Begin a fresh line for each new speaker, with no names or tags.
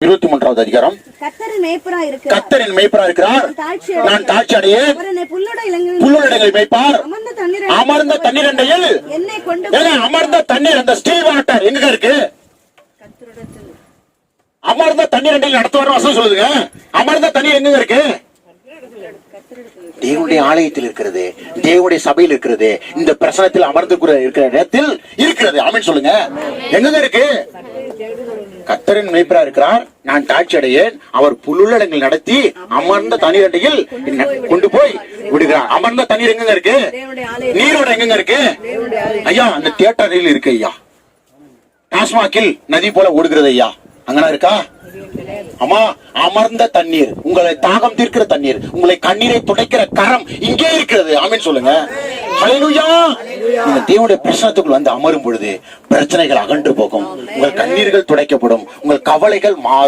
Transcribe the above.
23வது அதிகாரம். கர்த்தரின் மேய்ப்பரா இருக்கிறார். நான் தாழ்ச்சி அடையேன். புல்லுடைகளை மேய்ப்பார். அமர்ந்த தண்ணீர் அண்டையில் அமர்ந்த தண்ணீர், அந்த ஸ்டில் வாட்டர் எங்க இருக்கு? அமர்ந்த தண்ணீர் அண்டையில் நடத்துவார் வசனம் சொல்லுதுங்க. அமர்ந்த தண்ணீர் எங்க இருக்கு? தேவனுடைய ஆலயத்தில் இருக்கிறது, தேவனுடைய சபையில் இருக்கிறது, இந்த பிரசனத்தில் அமர்ந்து இருக்கிற இடத்தில் இருக்கிறது. ஆமென் சொல்லுங்க. எங்க இருக்கு? கர்த்தரின் மேய்ப்பரா இருக்கிறார். நான் தாழ்ச்சி அடையேன். அவர் புல்லுள்ளடங்கள் நடத்தி அமர்ந்த தண்ணீர் அண்டையில் கொண்டு போய் விடுகிறார். அமர்ந்த தண்ணீர் எங்க இருக்கு? நீரோட எங்க இருக்கு? ஐயா, அந்த தியேட்டரில் இருக்கு ஐயா. டாஸ்மாகில் நதி போல ஓடுகிறது ஐயா, அங்கனா இருக்கா? ஆமா, அமர்ந்த தண்ணீர், உங்களை தாகம் தீர்க்கிற தண்ணீர், உங்களை கண்ணீரை துடைக்கிற கரம் இங்கே இருக்கிறது. ஆமென் சொல்லுங்க. ஹல்லேலூயா. இந்த தேவனுடைய பிரசனத்துக்குள் வந்து அமரும் பொழுது பிரச்சனைகள் அகன்று போகும், உங்கள் கண்ணீர்கள் துடைக்கப்படும், உங்கள் கவலைகள் மாறும்.